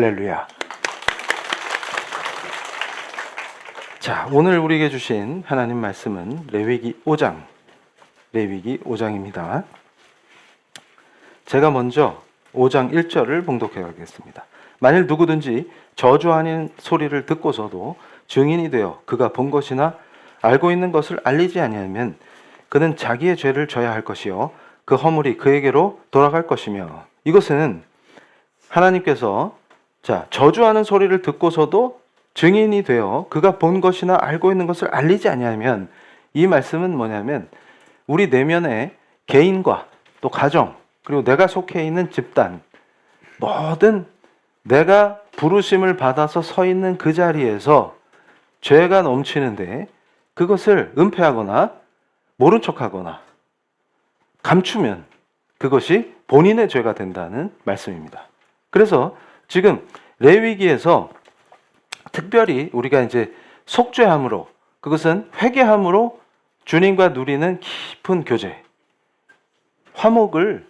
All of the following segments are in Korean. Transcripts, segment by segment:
할렐루야. 자, 오늘 우리에게 주신 하나님 말씀은 레위기 5장입니다. 제가 먼저 5장 1절을 봉독해 가겠습니다. 만일 누구든지 저주하는 소리를 듣고서도 증인이 되어 그가 본 것이나 알고 있는 것을 알리지 아니하면 그는 자기의 죄를 져야 할 것이요 그 허물이 그에게로 돌아갈 것이며, 이것은 하나님께서 저주하는 소리를 듣고서도 증인이 되어 그가 본 것이나 알고 있는 것을 알리지 아니하면, 이 말씀은 뭐냐면 우리 내면의 개인과 또 가정, 그리고 내가 속해 있는 집단, 모든 내가 부르심을 받아서 서 있는 그 자리에서 죄가 넘치는데 그것을 은폐하거나 모른 척하거나 감추면 그것이 본인의 죄가 된다는 말씀입니다. 그래서 지금 레위기에서 특별히 우리가 이제 속죄함으로, 그것은 회개함으로 주님과 누리는 깊은 교제, 화목을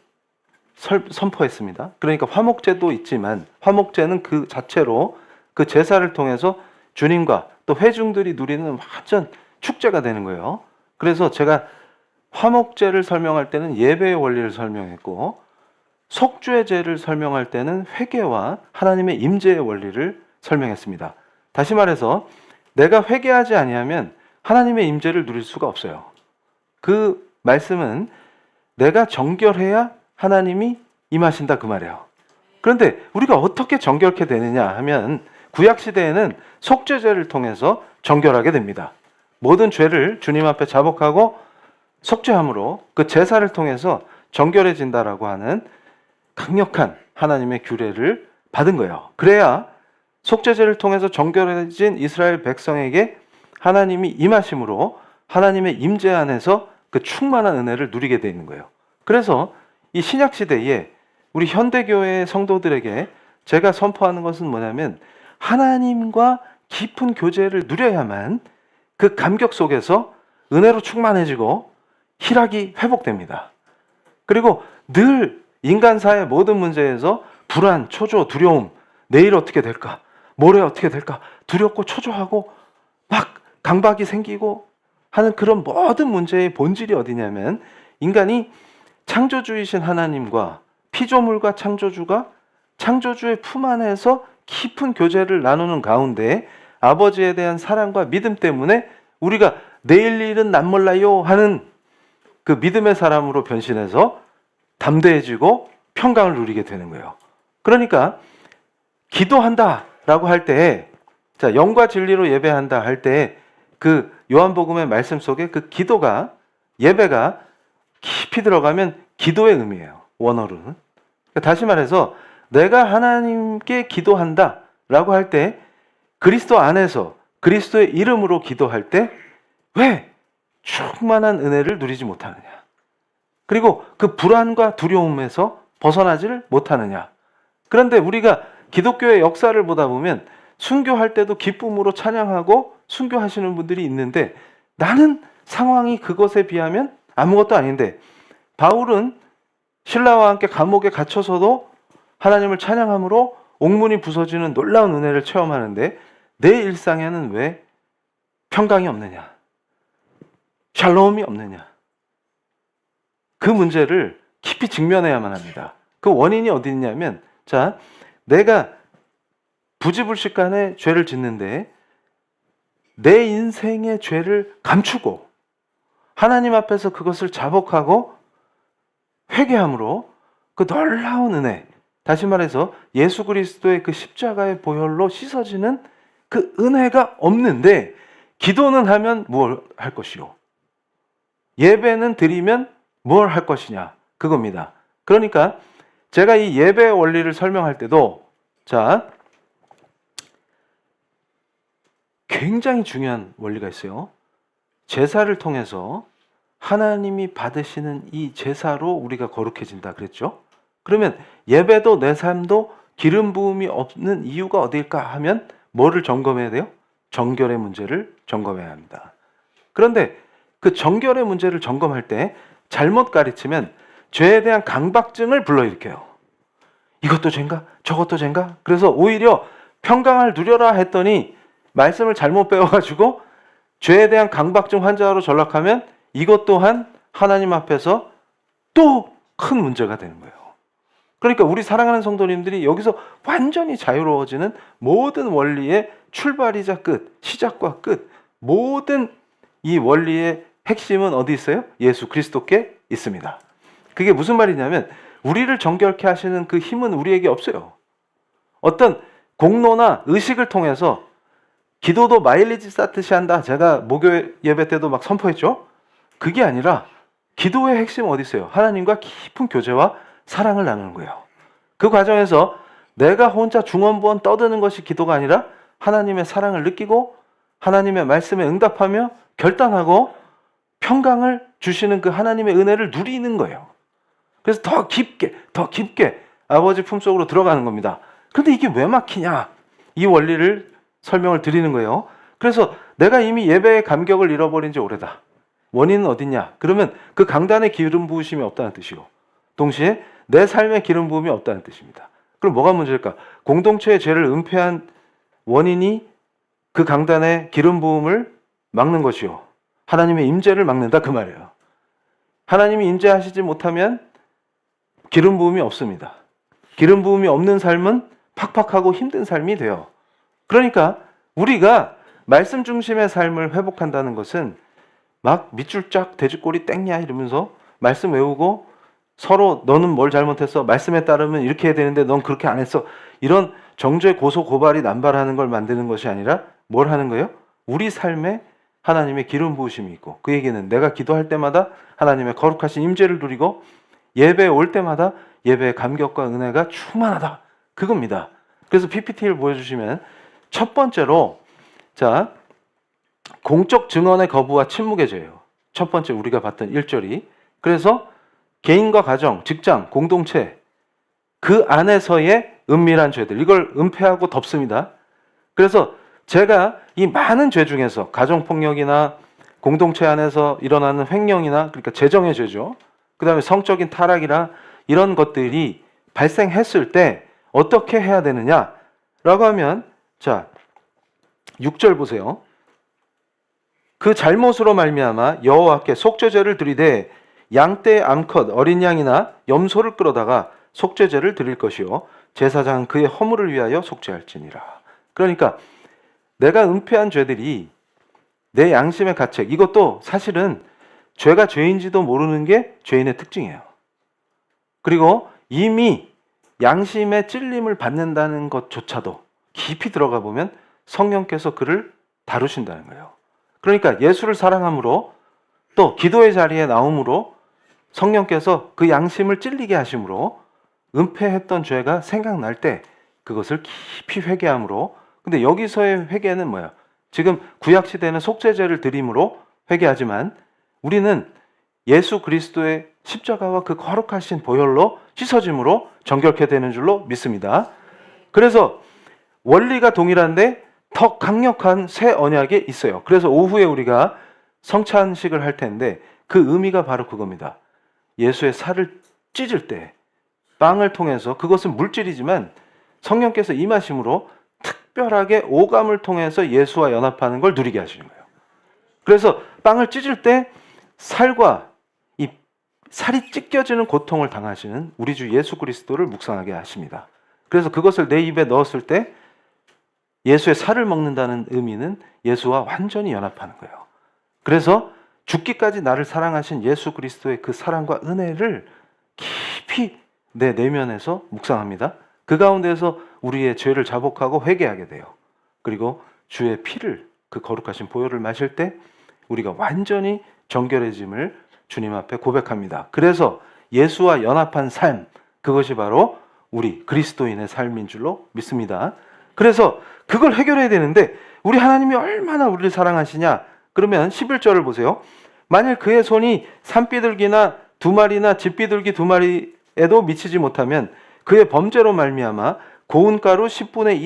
선포했습니다. 그러니까 화목제도 있지만 화목제는 그 자체로 그 제사를 통해서 주님과 또 회중들이 누리는 완전 축제가 되는 거예요. 그래서 제가 화목제를 설명할 때는 예배의 원리를 설명했고, 속죄제를 설명할 때는 회개와 하나님의 임재의 원리를 설명했습니다. 다시 말해서 내가 회개하지 아니하면 하나님의 임재를 누릴 수가 없어요. 그 말씀은 내가 정결해야 하나님이 임하신다 그 말이에요. 그런데 우리가 어떻게 정결케 되느냐 하면 구약시대에는 속죄제를 통해서 정결하게 됩니다. 모든 죄를 주님 앞에 자복하고 속죄함으로 그 제사를 통해서 정결해진다라고 하는 강력한 하나님의 규례를 받은 거예요. 그래야 속죄제를 통해서 정결해진 이스라엘 백성에게 하나님이 임하심으로 하나님의 임재 안에서 그 충만한 은혜를 누리게 되어 있는 거예요. 그래서 이 신약시대에 우리 현대교회의 성도들에게 제가 선포하는 것은 뭐냐면, 하나님과 깊은 교제를 누려야만 그 감격 속에서 은혜로 충만해지고 희락이 회복됩니다. 그리고 늘 인간사의 모든 문제에서 불안, 초조, 두려움, 내일 어떻게 될까, 모레 어떻게 될까, 두렵고 초조하고 막 강박이 생기고 하는 그런 모든 문제의 본질이 어디냐면, 인간이 창조주이신 하나님과 피조물과 창조주가 창조주의 품 안에서 깊은 교제를 나누는 가운데 아버지에 대한 사랑과 믿음 때문에 우리가 내일 일은 난 몰라요 하는 그 믿음의 사람으로 변신해서 담대해지고 평강을 누리게 되는 거예요. 그러니까 기도한다라고 할 때, 영과 진리로 예배한다 할 때 그 요한복음의 말씀 속에 그 기도가, 예배가 깊이 들어가면 기도의 의미예요. 원어로는. 그러니까 다시 말해서 내가 하나님께 기도한다라고 할 때 그리스도 안에서 그리스도의 이름으로 기도할 때 왜 충만한 은혜를 누리지 못하느냐? 그리고 그 불안과 두려움에서 벗어나지를 못하느냐? 그런데 우리가 기독교의 역사를 보다 보면 순교할 때도 기쁨으로 찬양하고 순교하시는 분들이 있는데, 나는 상황이 그것에 비하면 아무것도 아닌데, 바울은 신라와 함께 감옥에 갇혀서도 하나님을 찬양함으로 옥문이 부서지는 놀라운 은혜를 체험하는데 내 일상에는 왜 평강이 없느냐? 샬롬이 없느냐? 그 문제를 깊이 직면해야만 합니다. 그 원인이 어디 있냐면, 내가 부지불식간에 죄를 짓는데 내 인생의 죄를 감추고 하나님 앞에서 그것을 자복하고 회개함으로 그 놀라운 은혜, 다시 말해서 예수 그리스도의 그 십자가의 보혈로 씻어지는 그 은혜가 없는데, 기도는 하면 뭘 할 것이요? 예배는 드리면 뭘 할 것이냐? 그겁니다. 그러니까 제가 이 예배의 원리를 설명할 때도 굉장히 중요한 원리가 있어요. 제사를 통해서 하나님이 받으시는 이 제사로 우리가 거룩해진다 그랬죠? 그러면 예배도 내 삶도 기름 부음이 없는 이유가 어딜까 하면 뭐를 점검해야 돼요? 정결의 문제를 점검해야 합니다. 그런데 그 정결의 문제를 점검할 때 잘못 가르치면 죄에 대한 강박증을 불러일으켜요. 이것도 죄인가? 저것도 죄인가? 그래서 오히려 평강을 누려라 했더니 말씀을 잘못 배워가지고 죄에 대한 강박증 환자로 전락하면 이것 또한 하나님 앞에서 또 큰 문제가 되는 거예요. 그러니까 우리 사랑하는 성도님들이 여기서 완전히 자유로워지는 모든 원리의 출발이자 끝, 시작과 끝, 모든 이 원리의 핵심은 어디 있어요? 예수 그리스도께 있습니다. 그게 무슨 말이냐면 우리를 정결케 하시는 그 힘은 우리에게 없어요. 어떤 공로나 의식을 통해서 기도도 마일리지 쌓듯이 한다. 제가 목요 예배 때도 막 선포했죠. 그게 아니라 기도의 핵심은 어디 있어요? 하나님과 깊은 교제와 사랑을 나누는 거예요. 그 과정에서 내가 혼자 중언부언 떠드는 것이 기도가 아니라 하나님의 사랑을 느끼고 하나님의 말씀에 응답하며 결단하고 평강을 주시는 그 하나님의 은혜를 누리는 거예요. 그래서 더 깊게 아버지 품속으로 들어가는 겁니다. 그런데 이게 왜 막히냐? 이 원리를 설명을 드리는 거예요. 그래서 내가 이미 예배의 감격을 잃어버린 지 오래다. 원인은 어딨냐? 그러면 그 강단에 기름 부으심이 없다는 뜻이고 동시에 내 삶에 기름 부음이 없다는 뜻입니다. 그럼 뭐가 문제일까? 공동체의 죄를 은폐한 원인이 그 강단에 기름 부음을 막는 것이요. 하나님의 임재를 막는다 그 말이에요. 하나님이 임재하시지 못하면 기름 부음이 없습니다. 기름 부음이 없는 삶은 팍팍하고 힘든 삶이 돼요. 그러니까 우리가 말씀 중심의 삶을 회복한다는 것은 막 밑줄 쫙 돼지꼬리 땡냐 이러면서 말씀 외우고 서로 너는 뭘 잘못했어? 말씀에 따르면 이렇게 해야 되는데 넌 그렇게 안 했어. 이런 정죄 고소 고발이 남발하는 걸 만드는 것이 아니라 뭘 하는 거예요? 우리 삶에 하나님의 기름 부으심이 있고 그 얘기는 내가 기도할 때마다 하나님의 거룩하신 임재를 누리고 예배에 올 때마다 예배의 감격과 은혜가 충만하다. 그겁니다. 그래서 PPT를 보여주시면 첫 번째로 자 공적 증언의 거부와 침묵의 죄예요. 첫 번째 우리가 봤던 1절이. 그래서 개인과 가정, 직장, 공동체 그 안에서의 은밀한 죄들 이걸 은폐하고 덮습니다. 그래서 제가 이 많은 죄 중에서 가정폭력이나 공동체 안에서 일어나는 횡령이나 그러니까 재정의 죄죠. 그 다음에 성적인 타락이나 이런 것들이 발생했을 때 어떻게 해야 되느냐라고 하면 자 6절 보세요. 그 잘못으로 말미암아 여호와께 속죄제를 드리되 양떼 암컷 어린 양이나 염소를 끌어다가 속죄제를 드릴 것이요 제사장은 그의 허물을 위하여 속죄할지니라. 그러니까 내가 은폐한 죄들이 내 양심의 가책 이것도 사실은 죄가 죄인지도 모르는 게 죄인의 특징이에요. 그리고 이미 양심의 찔림을 받는다는 것조차도 깊이 들어가 보면 성령께서 그를 다루신다는 거예요. 그러니까 예수를 사랑함으로 또 기도의 자리에 나옴으로 성령께서 그 양심을 찔리게 하심으로 은폐했던 죄가 생각날 때 그것을 깊이 회개함으로 근데 여기서의 회개는 뭐야? 지금 구약시대는 속죄제를 드림으로 회개하지만 우리는 예수 그리스도의 십자가와 그 거룩하신 보혈로 씻어짐으로 정결케 되는 줄로 믿습니다. 그래서 원리가 동일한데 더 강력한 새 언약이 있어요. 그래서 오후에 우리가 성찬식을 할 텐데 그 의미가 바로 그겁니다. 예수의 살을 찢을 때 빵을 통해서 그것은 물질이지만 성령께서 임하심으로 특별하게 오감을 통해서 예수와 연합하는 걸 누리게 하시는 거예요. 그래서 빵을 찢을 때 살과 이 살이 찢겨지는 고통을 당하시는 우리 주 예수 그리스도를 묵상하게 하십니다. 그래서 그것을 내 입에 넣었을 때 예수의 살을 먹는다는 의미는 예수와 완전히 연합하는 거예요. 그래서 죽기까지 나를 사랑하신 예수 그리스도의 그 사랑과 은혜를 깊이 내 내면에서 묵상합니다. 그 가운데서 우리의 죄를 자복하고 회개하게 돼요. 그리고 주의 피를 그 거룩하신 보혈을 마실 때 우리가 완전히 정결해짐을 주님 앞에 고백합니다. 그래서 예수와 연합한 삶 그것이 바로 우리 그리스도인의 삶인 줄로 믿습니다. 그래서 그걸 해결해야 되는데 우리 하나님이 얼마나 우리를 사랑하시냐? 그러면 11절을 보세요. 만일 그의 손이 산비둘기나 2마리나 집비둘기 2마리에도 미치지 못하면 그의 범죄로 말미암아 고운 가루 10분의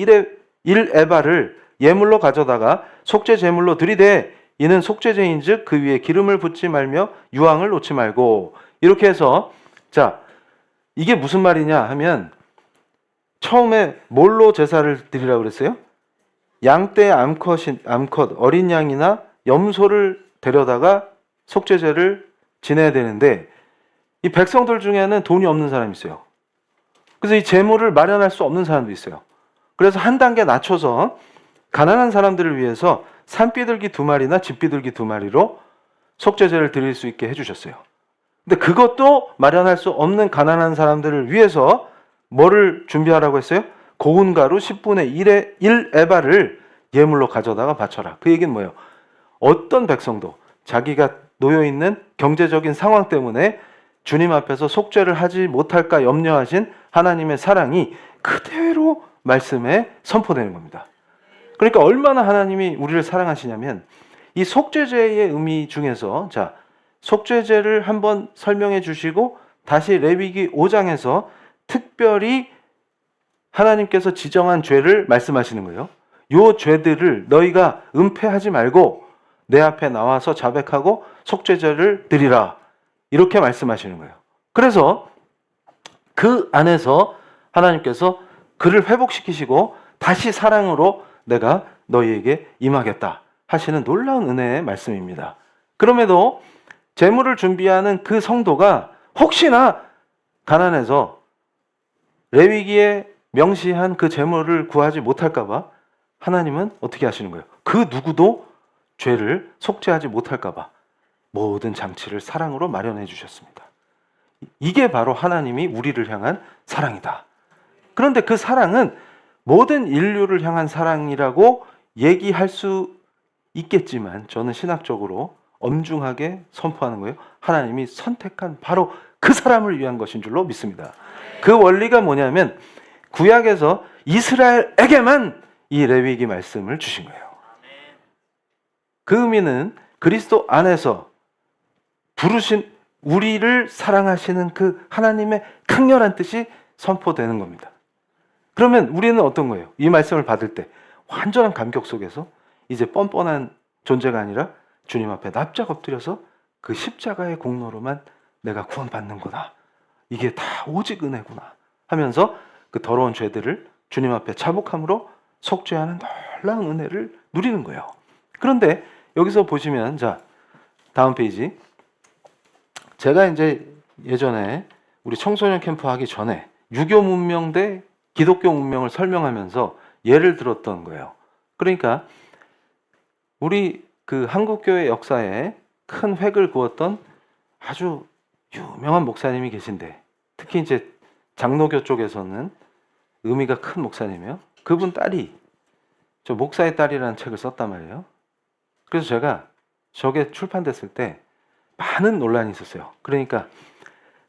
1 에바를 예물로 가져다가 속죄 제물로 드리되 이는 속죄제인즉 그 위에 기름을 붓지 말며 유황을 놓지 말고 이렇게 해서 자 이게 무슨 말이냐 하면 처음에 뭘로 제사를 드리라고 그랬어요? 양떼 암컷 어린 양이나 염소를 데려다가 속죄제를 지내야 되는데 이 백성들 중에는 돈이 없는 사람이 있어요. 그래서 이 제물을 마련할 수 없는 사람도 있어요. 그래서 한 단계 낮춰서 가난한 사람들을 위해서 산비둘기 2마리나 집비둘기 2마리로 속죄제를 드릴 수 있게 해주셨어요. 근데 그것도 마련할 수 없는 가난한 사람들을 위해서 뭐를 준비하라고 했어요? 고운 가루 10분의 1 에바를 예물로 가져다가 바쳐라. 그 얘기는 뭐예요? 어떤 백성도 자기가 놓여있는 경제적인 상황 때문에 주님 앞에서 속죄를 하지 못할까 염려하신 하나님의 사랑이 그대로 말씀에 선포되는 겁니다. 그러니까 얼마나 하나님이 우리를 사랑하시냐면 이 속죄제의 의미 중에서 자 속죄제를 한번 설명해 주시고 다시 레위기 5장에서 특별히 하나님께서 지정한 죄를 말씀하시는 거예요. 요 죄들을 너희가 은폐하지 말고 내 앞에 나와서 자백하고 속죄제를 드리라. 이렇게 말씀하시는 거예요. 그래서 그 안에서 하나님께서 그를 회복시키시고 다시 사랑으로 내가 너희에게 임하겠다 하시는 놀라운 은혜의 말씀입니다. 그럼에도 제물을 준비하는 그 성도가 혹시나 가난해서 레위기에 명시한 그 제물을 구하지 못할까 봐 하나님은 어떻게 하시는 거예요? 그 누구도 죄를 속죄하지 못할까 봐 모든 장치를 사랑으로 마련해 주셨습니다. 이게 바로 하나님이 우리를 향한 사랑이다. 그런데 그 사랑은 모든 인류를 향한 사랑이라고 얘기할 수 있겠지만 저는 신학적으로 엄중하게 선포하는 거예요. 하나님이 선택한 바로 그 사람을 위한 것인 줄로 믿습니다. 그 원리가 뭐냐면 구약에서 이스라엘에게만 이 레위기 말씀을 주신 거예요. 그 의미는 그리스도 안에서 부르신 우리를 사랑하시는 그 하나님의 강렬한 뜻이 선포되는 겁니다. 그러면 우리는 어떤 거예요? 이 말씀을 받을 때 완전한 감격 속에서 이제 뻔뻔한 존재가 아니라 주님 앞에 납작 엎드려서 그 십자가의 공로로만 내가 구원받는구나. 이게 다 오직 은혜구나 하면서 그 더러운 죄들을 주님 앞에 자복함으로 속죄하는 놀라운 은혜를 누리는 거예요. 그런데 여기서 보시면 자 다음 페이지 제가 이제 예전에 우리 청소년 캠프 하기 전에 유교 문명 대 기독교 문명을 설명하면서 예를 들었던 거예요. 그러니까 우리 그 한국교회 역사에 큰 획을 그었던 아주 유명한 목사님이 계신데 특히 이제 장로교 쪽에서는 의미가 큰 목사님이에요. 그분 딸이 저 목사의 딸이라는 책을 썼단 말이에요. 그래서 제가 저게 출판됐을 때 많은 논란이 있었어요. 그러니까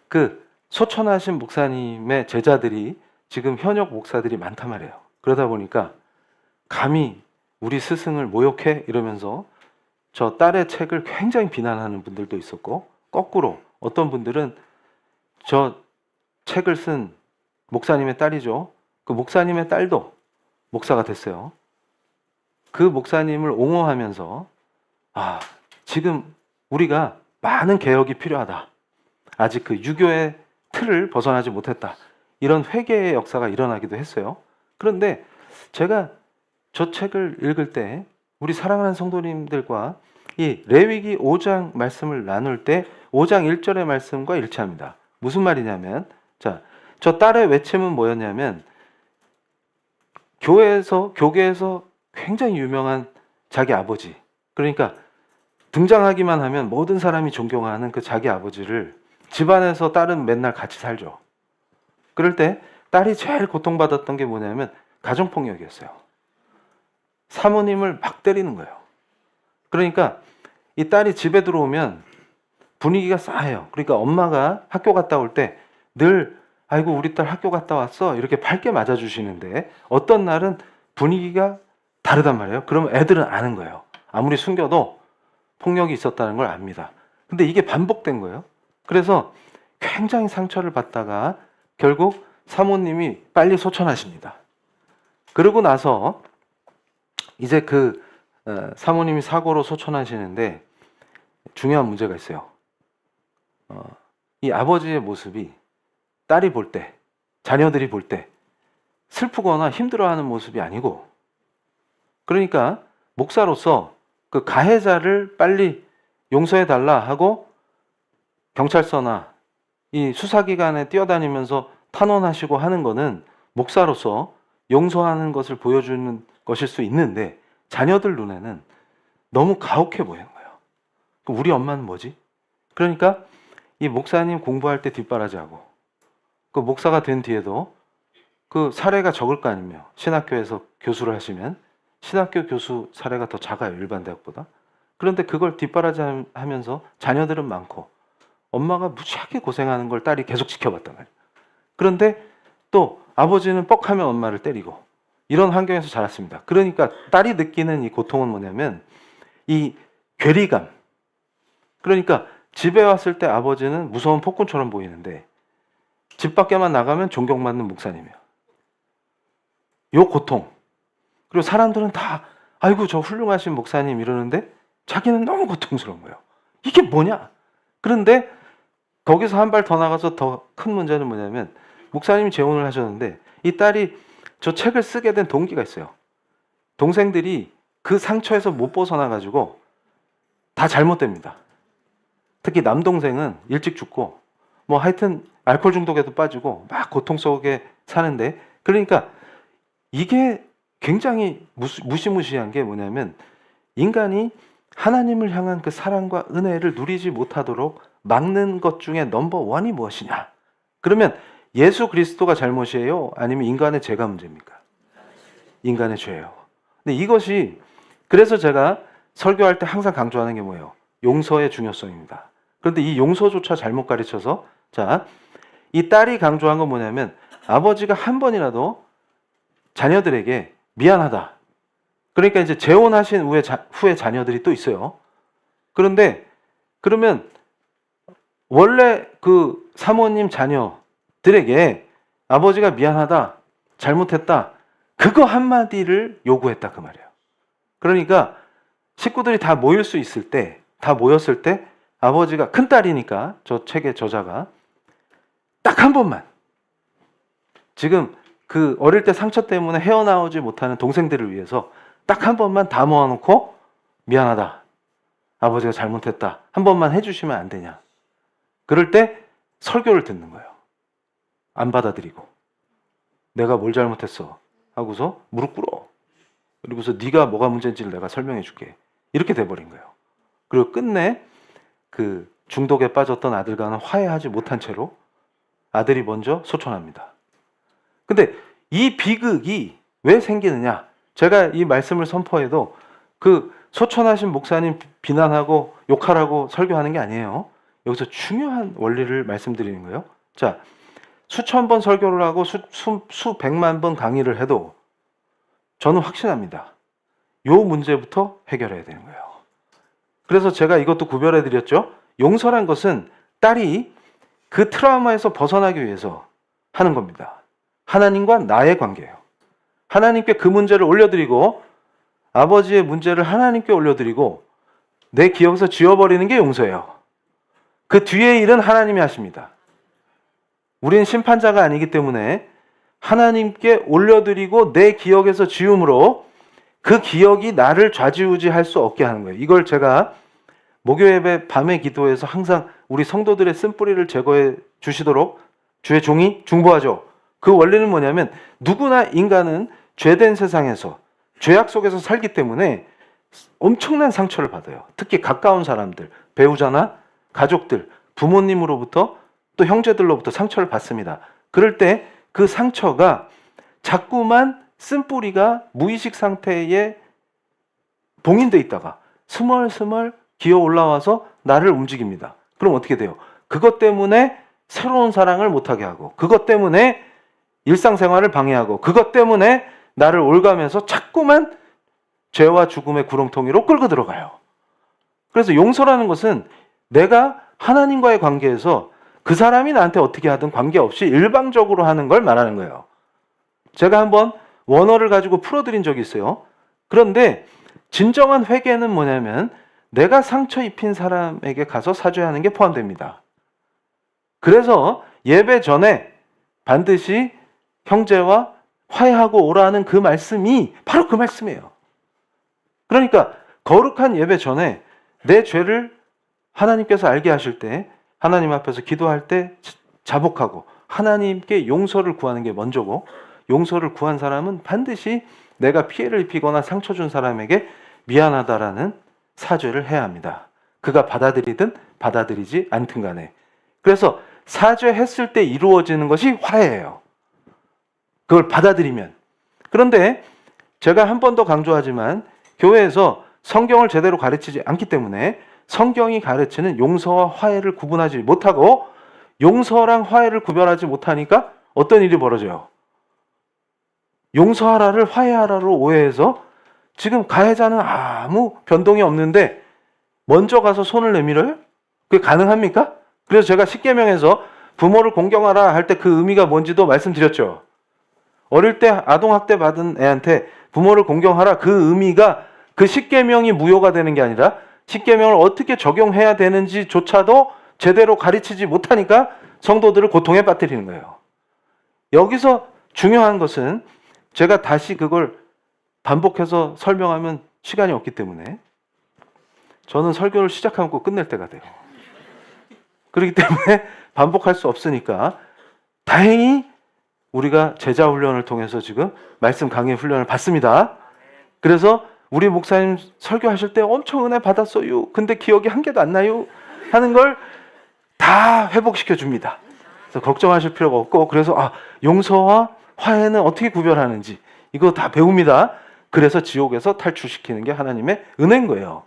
그 소천하신 목사님의 제자들이 지금 현역 목사들이 많단 말이에요. 그러다 보니까 감히 우리 스승을 모욕해 이러면서 저 딸의 책을 굉장히 비난하는 분들도 있었고 거꾸로 어떤 분들은 저 책을 쓴 목사님의 딸이죠. 그 목사님의 딸도 목사가 됐어요. 그 목사님을 옹호하면서 아 지금 우리가 많은 개혁이 필요하다. 아직 그 유교의 틀을 벗어나지 못했다. 이런 회개의 역사가 일어나기도 했어요. 그런데 제가 저 책을 읽을 때 우리 사랑하는 성도님들과 이 레위기 5장 말씀을 나눌 때 5장 1절의 말씀과 일치합니다. 무슨 말이냐면 자, 저 딸의 외침은 뭐였냐면 교계에서 굉장히 유명한 자기 아버지 그러니까 등장하기만 하면 모든 사람이 존경하는 그 자기 아버지를 집안에서 딸은 맨날 같이 살죠. 그럴 때 딸이 제일 고통받았던 게 뭐냐면 가정폭력이었어요. 사모님을 막 때리는 거예요. 그러니까 이 딸이 집에 들어오면 분위기가 싸해요. 그러니까 엄마가 학교 갔다 올 때 늘 아이고 우리 딸 학교 갔다 왔어 이렇게 밝게 맞아주시는데 어떤 날은 분위기가 다르단 말이에요. 그러면 애들은 아는 거예요. 아무리 숨겨도 폭력이 있었다는 걸 압니다. 근데 이게 반복된 거예요. 그래서 굉장히 상처를 받다가 결국 사모님이 빨리 소천하십니다. 그러고 나서 이제 그 사모님이 사고로 소천하시는데 중요한 문제가 있어요. 이 아버지의 모습이 딸이 볼 때, 자녀들이 볼 때 슬프거나 힘들어하는 모습이 아니고, 그러니까 목사로서 그 가해자를 빨리 용서해달라 하고 경찰서나 이 수사기관에 뛰어다니면서 탄원하시고 하는 거는 목사로서 용서하는 것을 보여주는 것일 수 있는데, 자녀들 눈에는 너무 가혹해 보이는 거예요. 우리 엄마는 뭐지? 그러니까 이 목사님 공부할 때 뒷바라지하고, 그 목사가 된 뒤에도 그 사례가 적을 거 아니며, 신학교에서 교수를 하시면 신학교 교수 사례가 더 작아요, 일반 대학보다. 그런데 그걸 뒷바라지하면서 자녀들은 많고 엄마가 무지하게 고생하는 걸 딸이 계속 지켜봤단 말이에요. 그런데 또 아버지는 뻑하면 엄마를 때리고, 이런 환경에서 자랐습니다. 그러니까 딸이 느끼는 이 고통은 뭐냐면 이 괴리감. 그러니까 집에 왔을 때 아버지는 무서운 폭군처럼 보이는데 집 밖에만 나가면 존경받는 목사님이에요. 요 고통. 그리고 사람들은 다 아이고 저 훌륭하신 목사님 이러는데 자기는 너무 고통스러운 거예요. 이게 뭐냐? 그런데 거기서 한 발 더 나가서 더 큰 문제는 뭐냐면, 목사님이 재혼을 하셨는데 이 딸이 저 책을 쓰게 된 동기가 있어요. 동생들이 그 상처에서 못 벗어나 가지고 다 잘못됩니다. 특히 남동생은 일찍 죽고 뭐 하여튼 알코올 중독에도 빠지고 막 고통 속에 사는데, 그러니까 이게 굉장히 무시무시한 게 뭐냐면, 인간이 하나님을 향한 그 사랑과 은혜를 누리지 못하도록 막는 것 중에 넘버 원이 무엇이냐? 그러면 예수 그리스도가 잘못이에요? 아니면 인간의 죄가 문제입니까? 인간의 죄예요. 근데 이것이, 그래서 제가 설교할 때 항상 강조하는 게 뭐예요? 용서의 중요성입니다. 그런데 이 용서조차 잘못 가르쳐서, 자, 이 딸이 강조한 건 뭐냐면, 아버지가 한 번이라도 자녀들에게 미안하다. 그러니까 이제 재혼하신 후에 자녀들이 또 있어요. 그런데 그러면 원래 그 사모님 자녀들에게 아버지가 미안하다, 잘못했다, 그거 한마디를 요구했다 그 말이에요. 그러니까 식구들이 다 모일 수 있을 때, 다 모였을 때 아버지가, 큰딸이니까 저 책의 저자가 딱 한 번만, 지금 그 어릴 때 상처 때문에 헤어나오지 못하는 동생들을 위해서 딱 한 번만 다 모아놓고 미안하다, 아버지가 잘못했다, 한 번만 해주시면 안 되냐. 그럴 때 설교를 듣는 거예요. 안 받아들이고, 내가 뭘 잘못했어 하고서 무릎 꿇어. 그리고서 네가 뭐가 문제인지를 내가 설명해 줄게. 이렇게 돼버린 거예요. 그리고 끝내 그 중독에 빠졌던 아들과는 화해하지 못한 채로 아들이 먼저 소천합니다. 근데 이 비극이 왜 생기느냐? 제가 이 말씀을 선포해도 그 소천하신 목사님 비난하고 욕하라고 설교하는 게 아니에요. 여기서 중요한 원리를 말씀드리는 거예요. 자, 수천 번 설교를 하고 수백만 번 강의를 해도 저는 확신합니다. 요 문제부터 해결해야 되는 거예요. 그래서 제가 이것도 구별해 드렸죠. 용서란 것은 딸이 그 트라우마에서 벗어나기 위해서 하는 겁니다. 하나님과 나의 관계예요. 하나님께 그 문제를 올려드리고, 아버지의 문제를 하나님께 올려드리고 내 기억에서 지워버리는 게 용서예요. 그 뒤의 일은 하나님이 하십니다. 우리는 심판자가 아니기 때문에 하나님께 올려드리고 내 기억에서 지움으로 그 기억이 나를 좌지우지할 수 없게 하는 거예요. 이걸 제가 목요예배 밤의 기도에서 항상 우리 성도들의 쓴뿌리를 제거해 주시도록 주의 종이 중보하죠. 그 원리는 뭐냐면, 누구나 인간은 죄된 세상에서 죄악 속에서 살기 때문에 엄청난 상처를 받아요. 특히 가까운 사람들, 배우자나 가족들, 부모님으로부터 또 형제들로부터 상처를 받습니다. 그럴 때 그 상처가 자꾸만 쓴뿌리가 무의식 상태에 봉인돼 있다가 스멀스멀 기어 올라와서 나를 움직입니다. 그럼 어떻게 돼요? 그것 때문에 새로운 사랑을 못하게 하고, 그것 때문에 일상생활을 방해하고, 그것 때문에 나를 올가면서 자꾸만 죄와 죽음의 구렁텅이로 끌고 들어가요. 그래서 용서라는 것은 내가 하나님과의 관계에서 그 사람이 나한테 어떻게 하든 관계없이 일방적으로 하는 걸 말하는 거예요. 제가 한번 원어를 가지고 풀어드린 적이 있어요. 그런데 진정한 회개는 뭐냐면, 내가 상처 입힌 사람에게 가서 사죄하는 게 포함됩니다. 그래서 예배 전에 반드시 형제와 화해하고 오라는 그 말씀이 바로 그 말씀이에요. 그러니까 거룩한 예배 전에 내 죄를 하나님께서 알게 하실 때, 하나님 앞에서 기도할 때 자복하고 하나님께 용서를 구하는 게 먼저고, 용서를 구한 사람은 반드시 내가 피해를 입히거나 상처 준 사람에게 미안하다라는 사죄를 해야 합니다. 그가 받아들이든 받아들이지 않든 간에. 그래서 사죄했을 때 이루어지는 것이 화해예요. 그걸 받아들이면. 그런데 제가 한 번 더 강조하지만 교회에서 성경을 제대로 가르치지 않기 때문에 성경이 가르치는 용서와 화해를 구분하지 못하고, 용서랑 화해를 구별하지 못하니까 어떤 일이 벌어져요? 용서하라를 화해하라로 오해해서 지금 가해자는 아무 변동이 없는데 먼저 가서 손을 내밀어요? 그게 가능합니까? 그래서 제가 십계명에서 부모를 공경하라 할 때 그 의미가 뭔지도 말씀드렸죠. 어릴 때 아동학대 받은 애한테 부모를 공경하라, 그 의미가 그 십계명이 무효가 되는 게 아니라 십계명을 어떻게 적용해야 되는지조차도 제대로 가르치지 못하니까 성도들을 고통에 빠뜨리는 거예요. 여기서 중요한 것은 제가 다시 그걸 반복해서 설명하면 시간이 없기 때문에 저는 설교를 시작하고 끝낼 때가 돼요. 그렇기 때문에 반복할 수 없으니까 다행히 우리가 제자 훈련을 통해서 지금 말씀 강의 훈련을 받습니다. 그래서 우리 목사님 설교하실 때 엄청 은혜 받았어요. 근데 기억이 한 개도 안 나요. 하는 걸 다 회복시켜 줍니다. 그래서 걱정하실 필요가 없고, 그래서 용서와 화해는 어떻게 구별하는지 이거 다 배웁니다. 그래서 지옥에서 탈출시키는 게 하나님의 은혜인 거예요.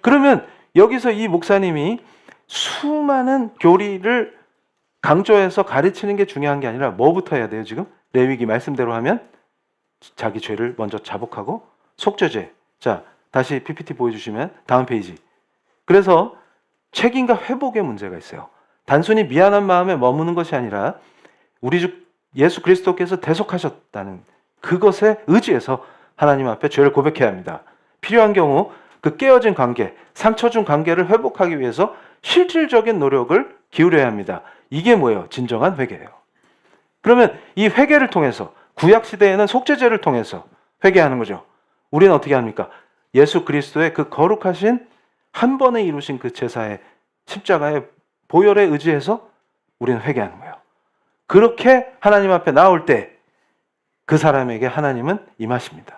그러면 여기서 이 목사님이 수많은 교리를 강조해서 가르치는 게 중요한 게 아니라 뭐부터 해야 돼요? 지금 레위기 말씀대로 하면 자기 죄를 먼저 자복하고 속죄죄. 자, 다시 PPT 보여주시면 다음 페이지. 그래서 책임과 회복의 문제가 있어요. 단순히 미안한 마음에 머무는 것이 아니라 우리 주 예수 그리스도께서 대속하셨다는 그것에 의지해서 하나님 앞에 죄를 고백해야 합니다. 필요한 경우 그 깨어진 관계, 상처 준 관계를 회복하기 위해서 실질적인 노력을 기울여야 합니다. 이게 뭐예요? 진정한 회개예요. 그러면 이 회개를 통해서, 구약 시대에는 속죄제를 통해서 회개하는 거죠. 우리는 어떻게 합니까? 예수 그리스도의 그 거룩하신 한 번에 이루신 그 제사의 십자가의 보혈에 의지해서 우리는 회개하는 거예요. 그렇게 하나님 앞에 나올 때 그 사람에게 하나님은 임하십니다.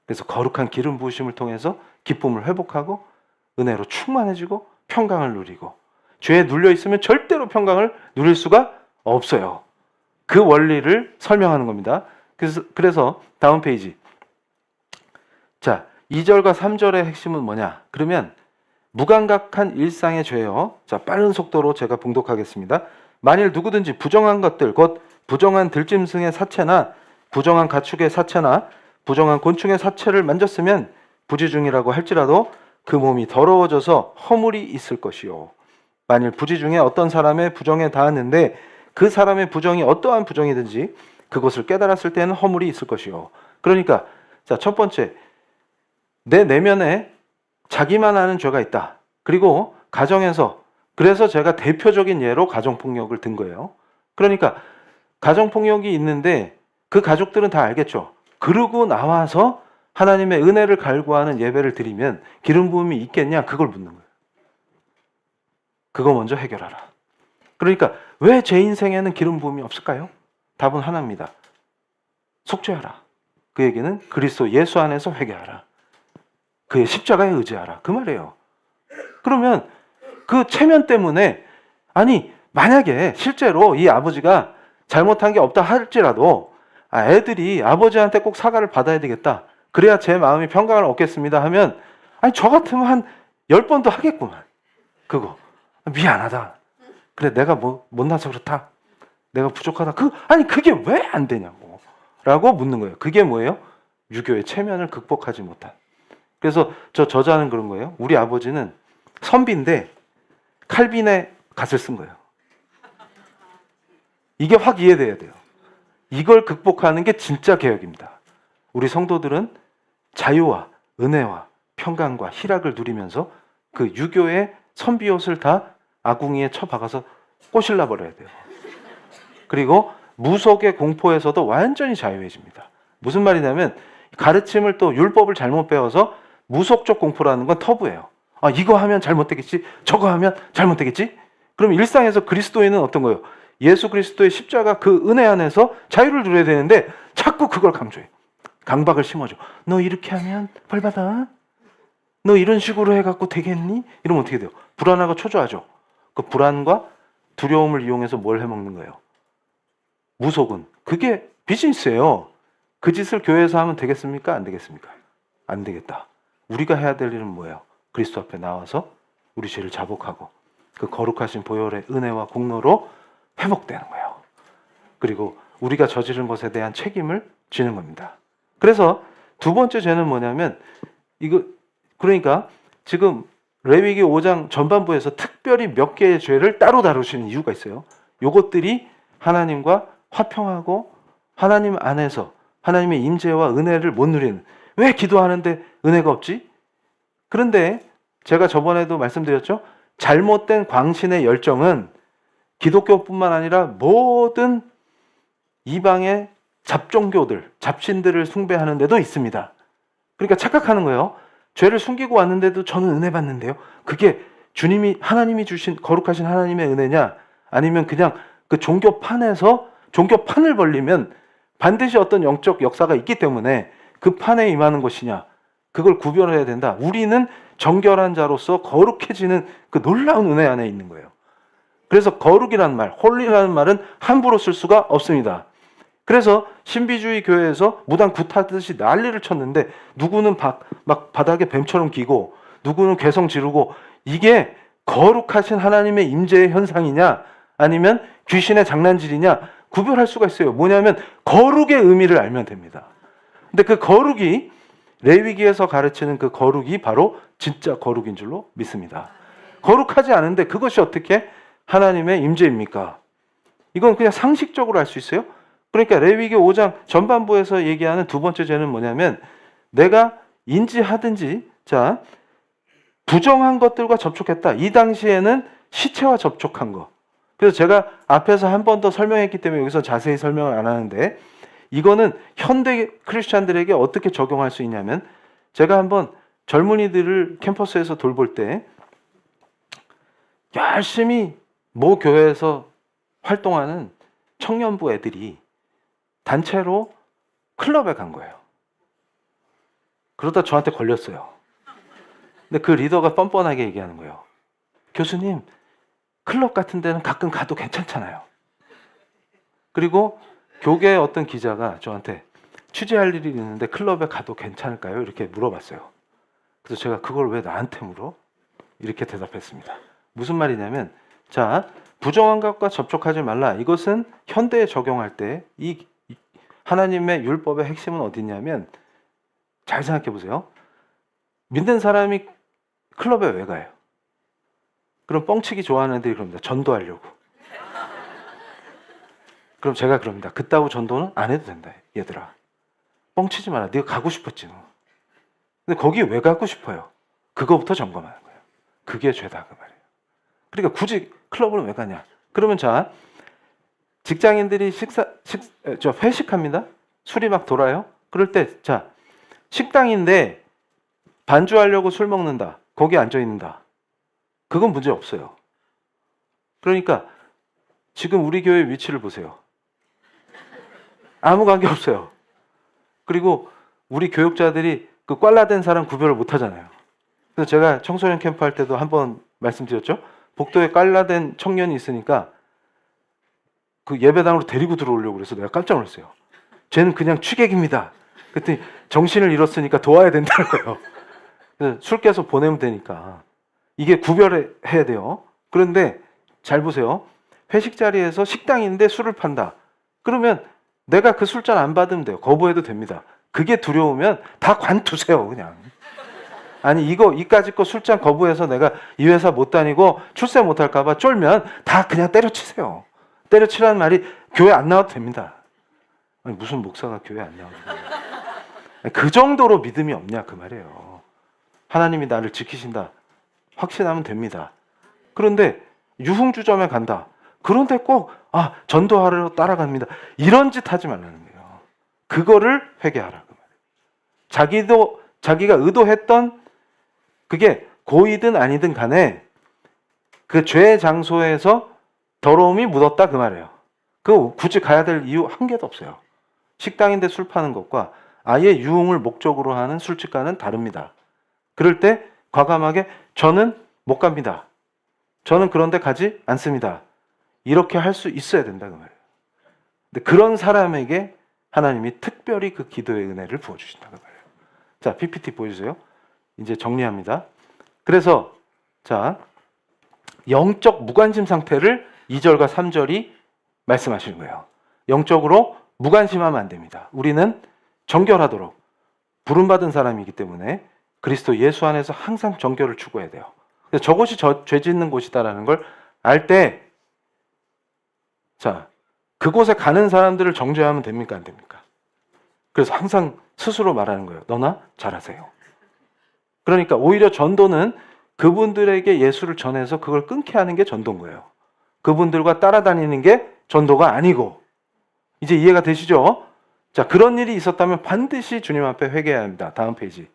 그래서 거룩한 기름 부으심을 통해서 기쁨을 회복하고 은혜로 충만해지고 평강을 누리고, 죄에 눌려 있으면 절대로 평강을 누릴 수가 없어요. 그 원리를 설명하는 겁니다. 그래서 다음 페이지. 자, 2절과 3절의 핵심은 뭐냐? 그러면 무감각한 일상의 죄요. 자, 빠른 속도로 제가 봉독하겠습니다. 만일 누구든지 부정한 것들, 곧 부정한 들짐승의 사체나 부정한 가축의 사체나 부정한 곤충의 사체를 만졌으면 부지중이라고 할지라도 그 몸이 더러워져서 허물이 있을 것이요. 만일 부지 중에 어떤 사람의 부정에 닿았는데 그 사람의 부정이 어떠한 부정이든지 그것을 깨달았을 때는 허물이 있을 것이요. 그러니까 자, 첫 번째, 내 내면에 자기만 아는 죄가 있다. 그리고 가정에서, 그래서 제가 대표적인 예로 가정폭력을 든 거예요. 그러니까 가정폭력이 있는데 그 가족들은 다 알겠죠. 그러고 나와서 하나님의 은혜를 갈구하는 예배를 드리면 기름 부음이 있겠냐? 그걸 묻는 거예요. 그거 먼저 해결하라. 그러니까 왜 제 인생에는 기름 부음이 없을까요? 답은 하나입니다. 속죄하라. 그 얘기는 그리스도 예수 안에서 회개하라. 그의 십자가에 의지하라. 그 말이에요. 그러면 그 체면 때문에, 아니 만약에 실제로 이 아버지가 잘못한 게 없다 할지라도 애들이 아버지한테 꼭 사과를 받아야 되겠다, 그래야 제 마음이 평강을 얻겠습니다 하면, 아니 저 같으면 한 10번도 하겠구만. 그거 미안하다. 그래 내가 뭐 못나서 그렇다. 내가 부족하다. 아니 그게 왜 안 되냐고 라고 묻는 거예요. 그게 뭐예요? 유교의 체면을 극복하지 못한. 그래서 저 저자는 그런 거예요. 우리 아버지는 선비인데 칼빈의 갓을 쓴 거예요. 이게 확 이해돼야 돼요. 이걸 극복하는 게 진짜 개혁입니다. 우리 성도들은 자유와 은혜와 평강과 희락을 누리면서 그 유교의 선비 옷을 다 아궁이에 쳐박아서 꼬실라 버려야 돼요. 그리고 무속의 공포에서도 완전히 자유해집니다. 무슨 말이냐면 가르침을 또 율법을 잘못 배워서 무속적 공포라는 건 터부예요. 아, 이거 하면 잘못되겠지, 저거 하면 잘못되겠지. 그럼 일상에서 그리스도인은 어떤 거예요? 예수 그리스도의 십자가 그 은혜 안에서 자유를 누려야 되는데 자꾸 그걸 강조해. 강박을 심어줘. 너 이렇게 하면 벌 받아. 너 이런 식으로 해갖고 되겠니? 이러면 어떻게 돼요? 불안하고 초조하죠. 그 불안과 두려움을 이용해서 뭘 해먹는 거예요? 무속은. 그게 비즈니스예요. 그 짓을 교회에서 하면 되겠습니까? 안 되겠습니까? 안 되겠다. 우리가 해야 될 일은 뭐예요? 그리스도 앞에 나와서 우리 죄를 자복하고 그 거룩하신 보혈의 은혜와 공로로 회복되는 거예요. 그리고 우리가 저지른 것에 대한 책임을 지는 겁니다. 그래서 두 번째 죄는 뭐냐면 그러니까 지금 레위기 5장 전반부에서 특별히 몇 개의 죄를 따로 다루시는 이유가 있어요. 요것들이 하나님과 화평하고 하나님 안에서 하나님의 임재와 은혜를 못 누리는. 왜 기도하는데 은혜가 없지? 그런데 제가 저번에도 말씀드렸죠. 잘못된 광신의 열정은 기독교뿐만 아니라 모든 이방의 잡종교들, 잡신들을 숭배하는 데도 있습니다. 그러니까 착각하는 거예요. 죄를 숨기고 왔는데도 저는 은혜 받는데요. 그게 하나님이 주신 거룩하신 하나님의 은혜냐? 아니면 그냥 그 종교판에서 종교판을 벌리면 반드시 어떤 영적 역사가 있기 때문에 그 판에 임하는 것이냐? 그걸 구별해야 된다. 우리는 정결한 자로서 거룩해지는 그 놀라운 은혜 안에 있는 거예요. 그래서 거룩이라는 말, 홀리라는 말은 함부로 쓸 수가 없습니다. 그래서 신비주의 교회에서 무당 굿하듯이 난리를 쳤는데 누구는 막 바닥에 뱀처럼 기고 누구는 괴성 지르고 이게 거룩하신 하나님의 임재의 현상이냐 아니면 귀신의 장난질이냐 구별할 수가 있어요. 뭐냐면 거룩의 의미를 알면 됩니다. 근데 그 거룩이 레위기에서 가르치는 그 거룩이 바로 진짜 거룩인 줄로 믿습니다. 거룩하지 않은데 그것이 어떻게 하나님의 임재입니까? 이건 그냥 상식적으로 알 수 있어요. 그러니까 레위기 5장 전반부에서 얘기하는 두 번째 죄는 뭐냐면 내가 인지하든지 부정한 것들과 접촉했다. 이 당시에는 시체와 접촉한 거. 그래서 제가 앞에서 한 번 더 설명했기 때문에 여기서 자세히 설명을 안 하는데 이거는 현대 크리스찬들에게 어떻게 적용할 수 있냐면 제가 한번 젊은이들을 캠퍼스에서 돌볼 때 열심히 모 교회에서 활동하는 청년부 애들이 단체로 클럽에 간 거예요. 그러다 저한테 걸렸어요. 근데 그 리더가 뻔뻔하게 얘기하는 거예요. 교수님, 클럽 같은 데는 가끔 가도 괜찮잖아요. 그리고 교계의 어떤 기자가 저한테 취재할 일이 있는데 클럽에 가도 괜찮을까요? 이렇게 물어봤어요. 그래서 제가 그걸 왜 나한테 물어? 이렇게 대답했습니다. 무슨 말이냐면 부정한 것과 접촉하지 말라. 이것은 현대에 적용할 때 이 하나님의 율법의 핵심은 어디 있냐면 잘 생각해 보세요. 믿는 사람이 클럽에 왜 가요? 그럼 뻥치기 좋아하는 애들이 그럽니다. 전도하려고. 그럼 제가 그럽니다. 그따구 전도는 안 해도 된다. 얘들아. 뻥치지 마라. 네가 가고 싶었지. 너. 근데 거기 왜 가고 싶어요? 그거부터 점검하는 거예요. 그게 죄다 그 말이에요. 그러니까 굳이 클럽을 왜 가냐? 그러면 직장인들이 회식합니다. 술이 막 돌아요. 그럴 때 식당인데 반주하려고 술 먹는다. 거기 앉아 있는다. 그건 문제 없어요. 그러니까 지금 우리 교회 위치를 보세요. 아무 관계 없어요. 그리고 우리 교육자들이 그 꽐라된 사람 구별을 못 하잖아요. 그래서 제가 청소년 캠프 할 때도 한번 말씀드렸죠. 복도에 꽐라된 청년이 있으니까 그 예배당으로 데리고 들어오려고 그래서 내가 깜짝 놀랐어요. 쟤는 그냥 취객입니다. 그랬더니 정신을 잃었으니까 도와야 된다는 거예요. 그래서 술 깨서 보내면 되니까 이게 구별해야 돼요. 그런데 잘 보세요. 회식 자리에서 식당인데 술을 판다. 그러면 내가 그 술잔 안 받으면 돼요. 거부해도 됩니다. 그게 두려우면 다 관두세요. 그냥. 아니 이까짓 거 술잔 거부해서 내가 이 회사 못 다니고 출세 못할까 봐 쫄면 다 그냥 때려치세요. 때려치라는 말이 교회 안 나와도 됩니다. 아니, 무슨 목사가 교회 안 나오는 거예요. 그 정도로 믿음이 없냐 그 말이에요. 하나님이 나를 지키신다. 확신하면 됩니다. 그런데 유흥주점에 간다. 그런데 꼭 전도하러 따라갑니다. 이런 짓 하지 말라는 거예요. 그거를 회개하라 그 말이에요. 자기가 의도했던 그게 고이든 아니든 간에 그 죄의 장소에서 더러움이 묻었다 그 말이에요. 그 굳이 가야 될 이유 한 개도 없어요. 식당인데 술 파는 것과 아예 유흥을 목적으로 하는 술집과는 다릅니다. 그럴 때 과감하게 저는 못 갑니다. 저는 그런 데 가지 않습니다. 이렇게 할 수 있어야 된다 그 말이에요. 근데 그런 사람에게 하나님이 특별히 그 기도의 은혜를 부어주신다 그 말이에요. 자, PPT 보여주세요. 이제 정리합니다. 그래서 자, 영적 무관심 상태를 2절과 3절이 말씀하시는 거예요. 영적으로 무관심하면 안 됩니다. 우리는 정결하도록 부름받은 사람이기 때문에 그리스도 예수 안에서 항상 정결을 추구해야 돼요. 그래서 저곳이 죄 짓는 곳이다라는 걸 알 때, 자, 그곳에 가는 사람들을 정죄하면 됩니까? 안 됩니까? 그래서 항상 스스로 말하는 거예요. 너나 잘하세요. 그러니까 오히려 전도는 그분들에게 예수를 전해서 그걸 끊게 하는 게 전도인 거예요. 그분들과 따라다니는 게 전도가 아니고. 이제 이해가 되시죠? 자, 그런 일이 있었다면 반드시 주님 앞에 회개해야 합니다. 다음 페이지.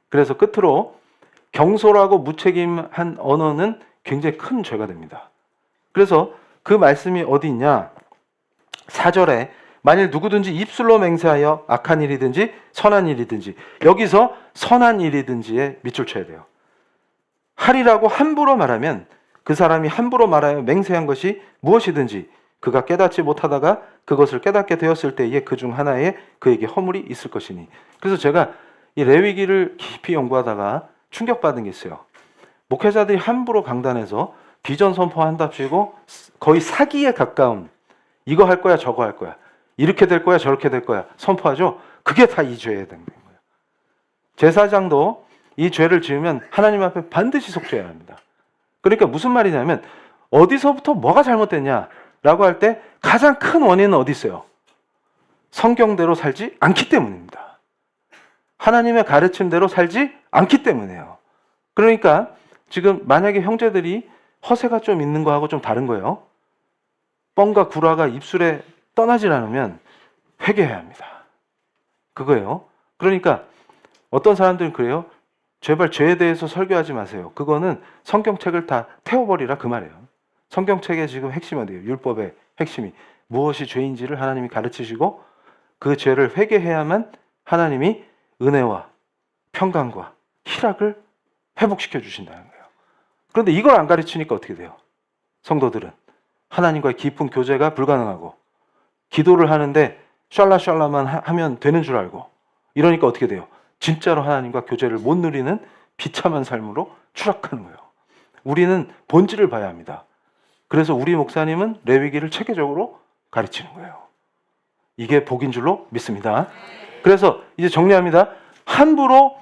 그래서 끝으로 경솔하고 무책임한 언어는 굉장히 큰 죄가 됩니다. 그래서 그 말씀이 어디 있냐? 4절에 만일 누구든지 입술로 맹세하여 악한 일이든지 선한 일이든지, 여기서 선한 일이든지에 밑줄 쳐야 돼요. 하리라고 함부로 말하면 그 사람이 함부로 말하여 맹세한 것이 무엇이든지 그가 깨닫지 못하다가 그것을 깨닫게 되었을 때에 그 중 하나에 그에게 허물이 있을 것이니. 그래서 제가 이 레위기를 깊이 연구하다가 충격받은 게 있어요. 목회자들이 함부로 강단에서 비전 선포한답시고 거의 사기에 가까운 이거 할 거야 저거 할 거야 이렇게 될 거야 저렇게 될 거야 선포하죠. 그게 다 이 죄에 되는 거예요. 제사장도 이 죄를 지으면 하나님 앞에 반드시 속죄해야 합니다. 그러니까 무슨 말이냐면 어디서부터 뭐가 잘못됐냐라고 할 때 가장 큰 원인은 어디 있어요? 성경대로 살지 않기 때문입니다. 하나님의 가르침대로 살지 않기 때문이에요. 그러니까 지금 만약에 형제들이 허세가 좀 있는 거하고 좀 다른 거예요. 뻥과 구라가 입술에 떠나질 않으면 회개해야 합니다. 그거예요. 그러니까 어떤 사람들은 그래요. 제발 죄에 대해서 설교하지 마세요. 그거는 성경책을 다 태워버리라 그 말이에요. 성경책의 지금 핵심이 어디예요? 율법의 핵심이 무엇이 죄인지를 하나님이 가르치시고 그 죄를 회개해야만 하나님이 은혜와 평강과 희락을 회복시켜 주신다는 거예요. 그런데 이걸 안 가르치니까 어떻게 돼요? 성도들은 하나님과의 깊은 교제가 불가능하고 기도를 하는데 샬라샬라만 하면 되는 줄 알고 이러니까 어떻게 돼요? 진짜로 하나님과 교제를 못 누리는 비참한 삶으로 추락하는 거예요. 우리는 본질을 봐야 합니다. 그래서 우리 목사님은 레위기를 체계적으로 가르치는 거예요. 이게 복인 줄로 믿습니다. 그래서 이제 정리합니다. 함부로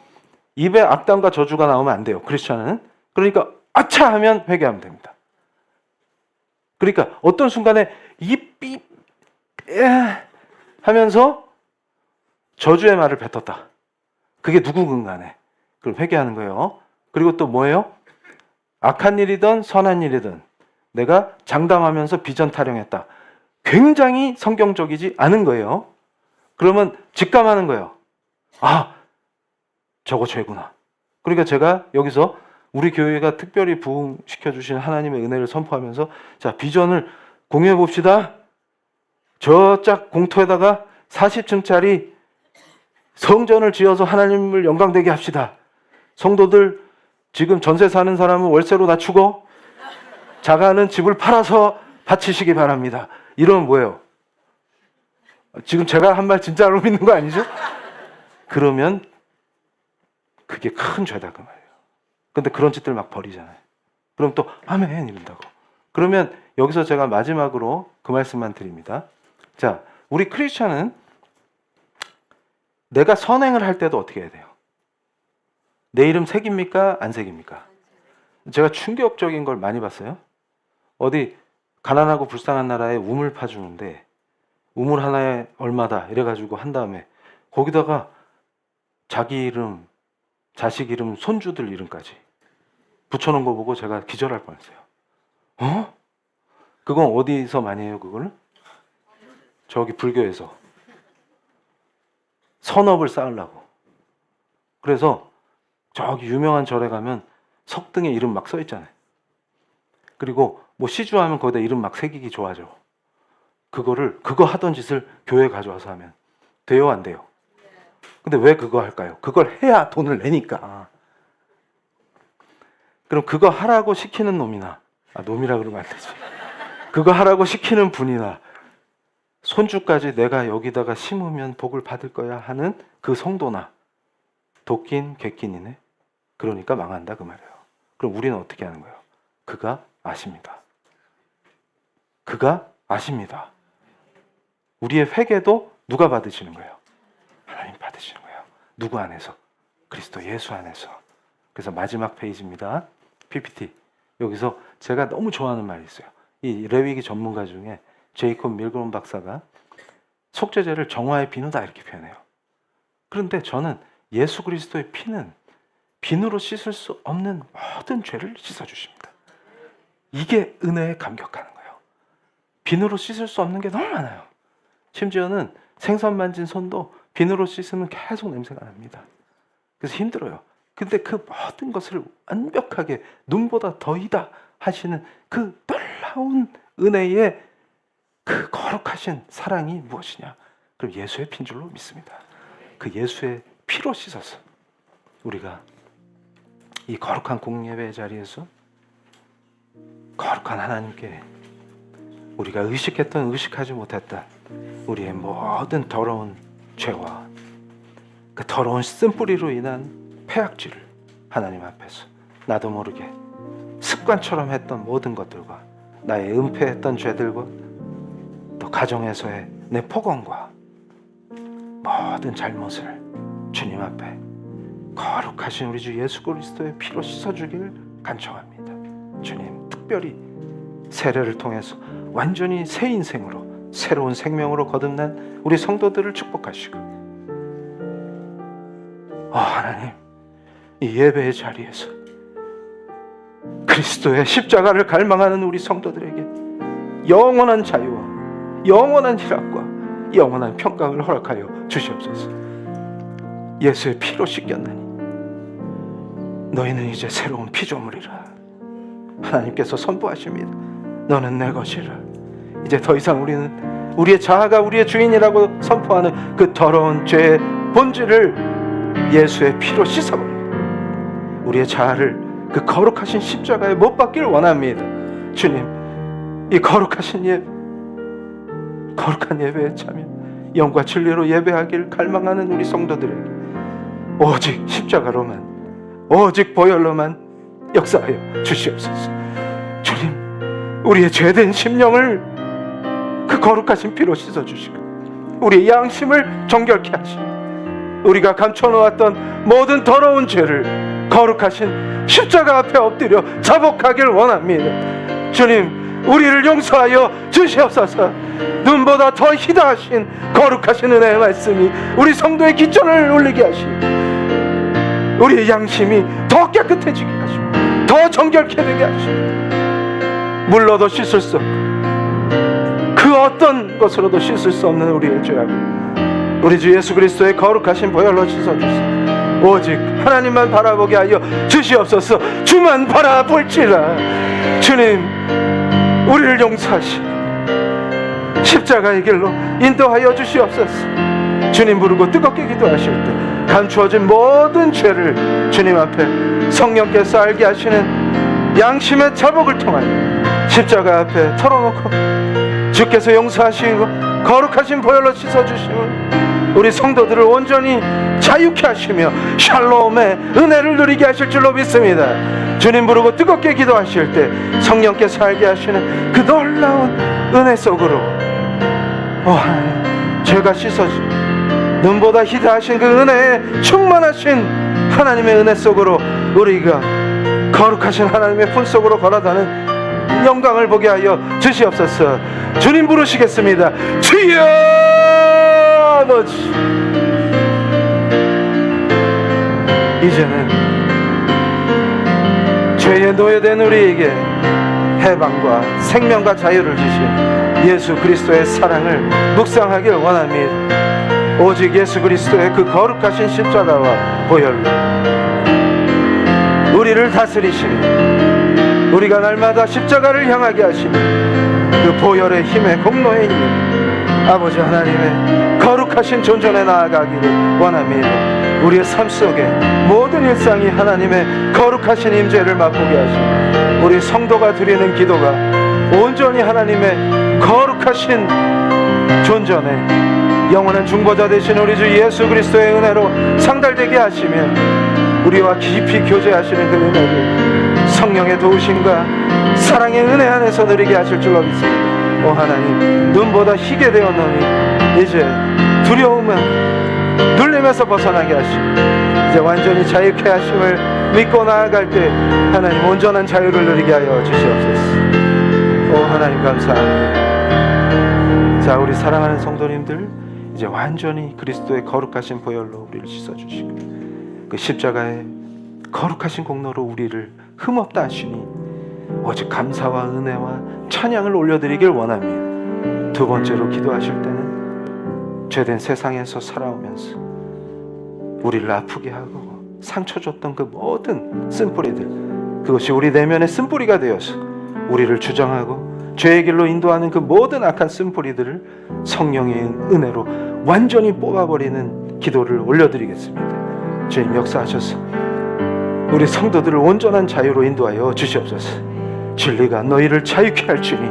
입에 악담과 저주가 나오면 안 돼요. 크리스찬은. 그러니까 아차 하면 회개하면 됩니다. 그러니까 어떤 순간에 입이 하면서 저주의 말을 뱉었다. 그게 누구든 간에 그럼 회개하는 거예요. 그리고 또 뭐예요? 악한 일이든 선한 일이든 내가 장담하면서 비전 타령했다. 굉장히 성경적이지 않은 거예요. 그러면 직감하는 거예요. 아, 저거 죄구나. 그러니까 제가 여기서 우리 교회가 특별히 부흥시켜 주신 하나님의 은혜를 선포하면서 자, 비전을 공유해 봅시다. 저짝 공터에다가 40층짜리 성전을 지어서 하나님을 영광되게 합시다. 성도들 지금 전세 사는 사람은 월세로 낮추고 자가는 집을 팔아서 바치시기 바랍니다. 이러면 뭐예요? 지금 제가 한 말 진짜로 믿는 거 아니죠? 그러면 그게 큰 죄다 그 말이에요. 근데 그런 짓들 막 버리잖아요. 그럼 또 아멘 이런다고. 그러면 여기서 제가 마지막으로 그 말씀만 드립니다. 자, 우리 크리스찬은 내가 선행을 할 때도 어떻게 해야 돼요? 내 이름 새깁니까? 안 새깁니까? 제가 충격적인 걸 많이 봤어요. 어디 가난하고 불쌍한 나라에 우물 파주는데 우물 하나에 얼마다 이래가지고 한 다음에 거기다가 자기 이름, 자식 이름, 손주들 이름까지 붙여놓은 거 보고 제가 기절할 뻔했어요. 어? 그건 어디서 많이 해요, 그걸? 저기 불교에서. 선업을 쌓으려고. 그래서 저기 유명한 절에 가면 석등에 이름 막 써 있잖아요. 그리고 뭐 시주하면 거기다 이름 막 새기기 좋아져. 그거 하던 짓을 교회에 가져와서 하면 돼요, 안 돼요? 근데 왜 그거 할까요? 그걸 해야 돈을 내니까. 그럼 그거 하라고 시키는 놈이나, 놈이라 그러면 안 되지. 그거 하라고 시키는 분이나 손주까지 내가 여기다가 심으면 복을 받을 거야 하는 그 성도나 도끼인 객끼이네. 그러니까 망한다 그 말이에요. 그럼 우리는 어떻게 하는 거예요? 그가 아십니다. 그가 아십니다. 우리의 회개도 누가 받으시는 거예요? 하나님 받으시는 거예요. 누구 안에서? 그리스도 예수 안에서. 그래서 마지막 페이지입니다. PPT. 여기서 제가 너무 좋아하는 말이 있어요. 이 레위기 전문가 중에 제이콥 밀그롬 박사가 속죄제를 정화의 비누다 이렇게 표현해요. 그런데 저는 예수 그리스도의 피는 비누로 씻을 수 없는 모든 죄를 씻어주십니다. 이게 은혜에 감격하는 거예요. 비누로 씻을 수 없는 게 너무 많아요. 심지어는 생선 만진 손도 비누로 씻으면 계속 냄새가 납니다. 그래서 힘들어요. 근데 그 모든 것을 완벽하게 눈보다 더이다 하시는 그 놀라운 은혜의 그 거룩하신 사랑이 무엇이냐? 그럼 예수의 피인 줄로 믿습니다. 그 예수의 피로 씻어서 우리가 이 거룩한 공예배의 자리에서 거룩한 하나님께 우리가 의식했던 의식하지 못했던 우리의 모든 더러운 죄와 그 더러운 쓴뿌리로 인한 폐악질을 하나님 앞에서 나도 모르게 습관처럼 했던 모든 것들과 나의 은폐했던 죄들과 또 가정에서의 내 폭언과 모든 잘못을 주님 앞에 거룩하신 우리 주 예수 그리스도의 피로 씻어주길 간청합니다. 주님, 특별히 세례를 통해서 완전히 새 인생으로 새로운 생명으로 거듭난 우리 성도들을 축복하시고 하나님, 이 예배의 자리에서 그리스도의 십자가를 갈망하는 우리 성도들에게 영원한 자유와 영원한 희락과 영원한 평강을 허락하여 주시옵소서. 예수의 피로 씻겼나니 너희는 이제 새로운 피조물이라 하나님께서 선포하십니다. 너는 내 것이라. 이제 더 이상 우리는 우리의 자아가 우리의 주인이라고 선포하는 그 더러운 죄의 본질을 예수의 피로 씻어버립니다. 우리의 자아를 그 거룩하신 십자가에 못 박기를 원합니다. 주님, 이 거룩한 예배에 참여 영과 진리로 예배하기를 갈망하는 우리 성도들에게 오직 십자가로만, 오직 보혈로만 역사하여 주시옵소서. 주님, 우리의 죄된 심령을 그 거룩하신 피로 씻어주시고 우리의 양심을 정결케 하시고 우리가 감춰놓았던 모든 더러운 죄를 거룩하신 십자가 앞에 엎드려 자복하길 원합니다. 주님, 우리를 용서하여 주시옵소서. 눈보다 더 희다하신 거룩하신 은혜의 말씀이 우리 성도의 기천을 울리게 하시고 우리의 양심이 더 깨끗해지게 하시고 더 정결케 되게 하시고 물로도 씻을 수 없고 그 어떤 것으로도 씻을 수 없는 우리의 죄악을 우리 주 예수 그리스도의 거룩하신 보혈로 씻어주시고 오직 하나님만 바라보게 하여 주시옵소서. 주만 바라볼지라. 주님, 우리를 용서하시고 십자가의 길로 인도하여 주시옵소서. 주님 부르고 뜨겁게 기도하실 때 감추어진 모든 죄를 주님 앞에 성령께서 알게 하시는 양심의 자복을 통하여 십자가 앞에 털어놓고 주께서 용서하시고 거룩하신 보혈로 씻어주시면 우리 성도들을 온전히 자유케 하시며 샬롬의 은혜를 누리게 하실 줄로 믿습니다. 주님 부르고 뜨겁게 기도하실 때 성령께서 알게 하시는 그 놀라운 은혜 속으로 하나님, 죄가 씻어지고 눈보다 희다하신 그 은혜에 충만하신 하나님의 은혜 속으로 우리가 거룩하신 하나님의 품 속으로 걸어가는 영광을 보게 하여 주시옵소서. 주님 부르시겠습니다. 주여 아버지, 이제는 죄에 노예된 우리에게 해방과 생명과 자유를 주신 예수 그리스도의 사랑을 묵상하길 원합니다. 오직 예수 그리스도의 그 거룩하신 십자가와 보혈로 우리를 다스리시니, 우리가 날마다 십자가를 향하게 하시니 그 보혈의 힘에, 공로의 힘에 아버지 하나님의 거룩하신 존전에 나아가기를 원합니다. 우리의 삶 속에 모든 일상이 하나님의 거룩하신 임재를 맛보게 하시니 우리 성도가 드리는 기도가 온전히 하나님의 거룩하신 존전에 영원한 중보자 되신 우리 주 예수 그리스도의 은혜로 상달되게 하시며 우리와 깊이 교제하시는 그 은혜를 성령의 도우심과 사랑의 은혜 안에서 누리게 하실 줄로 믿습니다. 오 하나님, 눈보다 희게 되었노니 이제 두려움은 눌림에서 벗어나게 하시고 이제 완전히 자유케 하심을 믿고 나아갈 때 하나님 온전한 자유를 누리게 하여 주시옵소서. 오 하나님 감사합니다. 자, 우리 사랑하는 성도님들, 이제 완전히 그리스도의 거룩하신 보혈로 우리를 씻어주시고 그 십자가의 거룩하신 공로로 우리를 흠없다 하시니 오직 감사와 은혜와 찬양을 올려드리길 원합니다. 두 번째로 기도하실 때는 죄된 세상에서 살아오면서 우리를 아프게 하고 상처 줬던 그 모든 쓴뿌리들, 그것이 우리 내면의 쓴뿌리가 되어서 우리를 주장하고 죄의 길로 인도하는 그 모든 악한 쓴뿌리들을 성령의 은혜로 완전히 뽑아버리는 기도를 올려드리겠습니다. 주님 역사하셔서 우리 성도들을 온전한 자유로 인도하여 주시옵소서. 진리가 너희를 자유케 할지니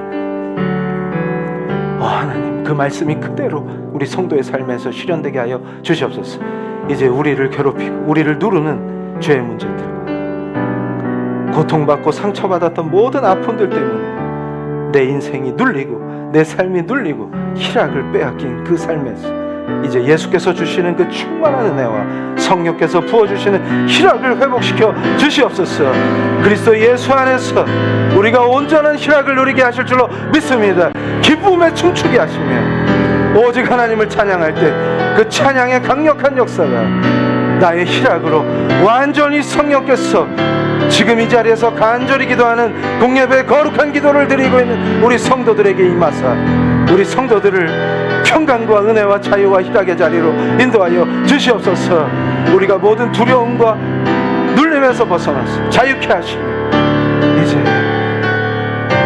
하나님, 그 말씀이 그대로 우리 성도의 삶에서 실현되게 하여 주시옵소서. 이제 우리를 괴롭히고 우리를 누르는 죄의 문제들과 고통받고 상처받았던 모든 아픔들 때문에 내 인생이 눌리고 내 삶이 눌리고 희락을 빼앗긴 그 삶에서 이제 예수께서 주시는 그 충만한 은혜와 성령께서 부어주시는 희락을 회복시켜 주시옵소서. 그리스도 예수 안에서 우리가 온전한 희락을 누리게 하실 줄로 믿습니다. 기쁨에 춤추게 하시며 오직 하나님을 찬양할 때 그 찬양의 강력한 역사가 나의 희락으로 완전히 성령께서 지금 이 자리에서 간절히 기도하는 공예배의 거룩한 기도를 드리고 있는 우리 성도들에게 임하사 우리 성도들을 평강과 은혜와 자유와 희락의 자리로 인도하여 주시옵소서. 우리가 모든 두려움과 눌림에서 벗어나서 자유케 하시며 이제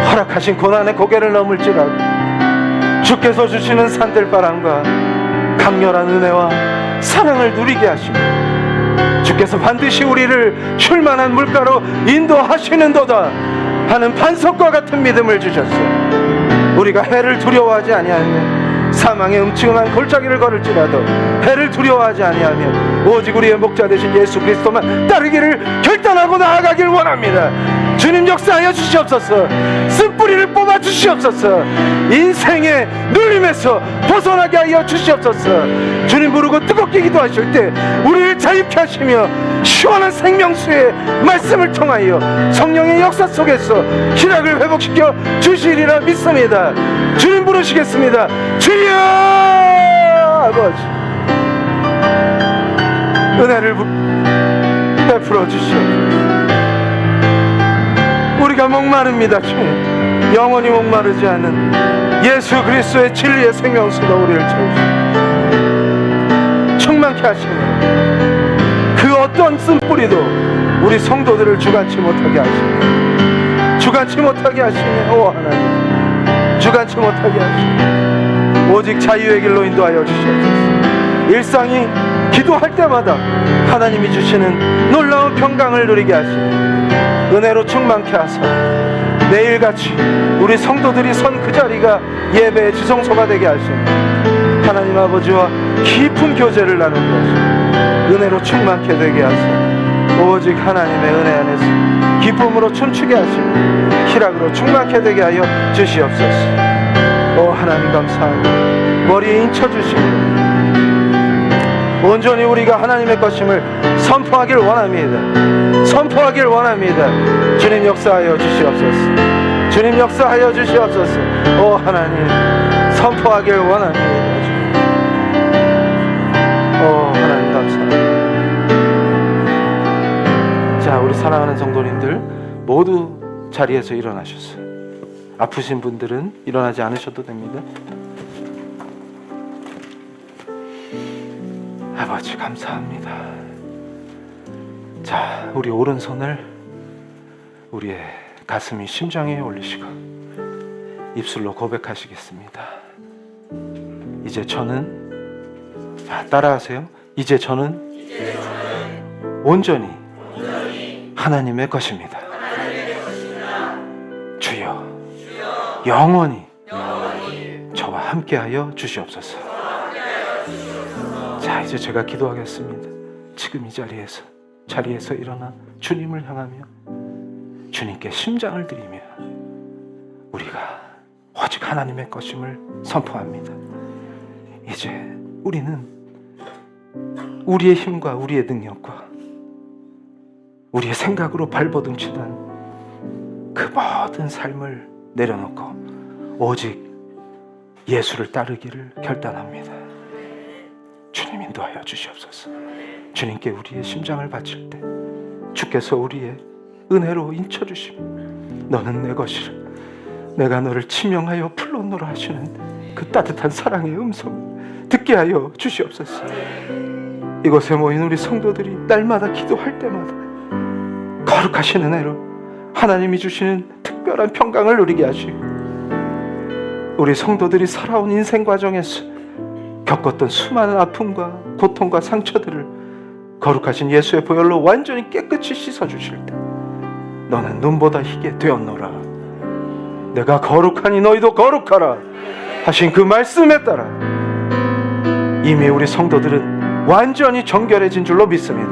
허락하신 고난의 고개를 넘을지라도 주께서 주시는 산들바람과 강렬한 은혜와 사랑을 누리게 하시며 주께서 반드시 우리를 쉴만한 물가로 인도하시는도다 하는 반석과 같은 믿음을 주셨어요. 우리가 해를 두려워하지 아니하며 사망의 음침한 골짜기를 걸을지라도 해를 두려워하지 아니하며 오직 우리의 목자 되신 예수 그리스도만 따르기를 결단하고 나아가길 원합니다. 주님 역사하여 주시옵소서. 쓴뿌리를 뽑아 주시옵소서. 인생의 눌림에서 벗어나게 하여 주시옵소서. 주님 부르고 뜨겁게 기도하실 때 우리를 자유케 하시며 시원한 생명수의 말씀을 통하여 성령의 역사 속에서 희락을 회복시켜 주시리라 믿습니다. 주님 부르시겠습니다. 주여 아버지, 은혜를 베풀어 주시옵소서. 우리가 목마릅니다. 주님, 영원히 목마르지 않은 예수 그리스도의 진리의 생명수로 우리를 채우시고 충만케 하시며 그 어떤 쓴뿌리도 우리 성도들을 주관치 못하게 하시며 주관치 못하게 하시며 오 하나님, 주관치 못하게 하시며 오직 자유의 길로 인도하여 주시옵소서. 일상이 기도할 때마다 하나님이 주시는 놀라운 평강을 누리게 하시며 은혜로 충만케 하사 내일같이 우리 성도들이 선 그 자리가 예배의 지성소가 되게 하시며 하나님 아버지와 깊은 교제를 나누게 하시며 은혜로 충만케 되게 하사 오직 하나님의 은혜 안에서 기쁨으로 춤추게 하시며 희락으로 충만케 되게 하여 주시옵소서. 오 하나님 감사합니다. 머리에 인쳐주시고 온전히 우리가 하나님의 것임을 선포하길 원합니다. 선포하길 원합니다. 주님 역사하여 주시옵소서. 주님 역사하여 주시옵소서. 오 하나님, 선포하길 원합니다. 오 하나님 감사합니다. 자, 우리 사랑하는 성도님들 모두 자리에서 일어나셨어요. 아프신 분들은 일어나지 않으셔도 됩니다. 아버지 감사합니다. 자, 우리 오른손을 우리의 가슴이 심장에 올리시고 입술로 고백하시겠습니다. 이제 저는, 자, 따라하세요. 이제 저는 온전히 하나님의 것입니다. 주여 영원히 저와 함께하여 주시옵소서. 자, 이제 제가 기도하겠습니다. 지금 이 자리에서 일어나 주님을 향하며 주님께 심장을 드리며 우리가 오직 하나님의 것임을 선포합니다. 이제 우리는 우리의 힘과 우리의 능력과 우리의 생각으로 발버둥치던 그 모든 삶을 내려놓고 오직 예수를 따르기를 결단합니다. 주님 인도하여 주시옵소서. 주님께 우리의 심장을 바칠 때 주께서 우리의 은혜로 인쳐주시며 너는 내 것이라 내가 너를 치명하여 불렀노라 하시는 그 따뜻한 사랑의 음성을 듣게 하여 주시옵소서. 이곳에 모인 우리 성도들이 날마다 기도할 때마다 거룩하신 은혜로 하나님이 주시는 특별한 평강을 누리게 하시고 우리 성도들이 살아온 인생 과정에서 겪었던 수많은 아픔과 고통과 상처들을 거룩하신 예수의 보혈로 완전히 깨끗이 씻어주실 때 너는 눈보다 희게 되었노라. 내가 거룩하니 너희도 거룩하라 하신 그 말씀에 따라 이미 우리 성도들은 완전히 정결해진 줄로 믿습니다.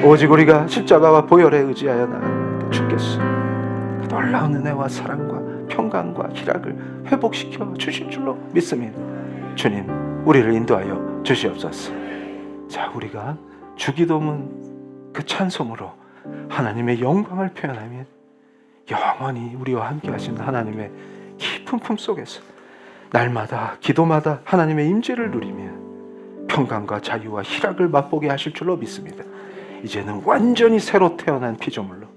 오직 우리가 십자가와 보혈에 의지하여 나아갈 때 주께서 그 놀라운 은혜와 사랑과 평강과 희락을 회복시켜 주실 줄로 믿습니다. 주님, 우리를 인도하여 주시옵소서. 자, 우리가 주기도문 그 찬송으로 하나님의 영광을 표현하며 영원히 우리와 함께 하신 하나님의 깊은 품 속에서 날마다 기도마다 하나님의 임재를 누리며 평강과 자유와 희락을 맛보게 하실 줄로 믿습니다. 이제는 완전히 새로 태어난 피조물로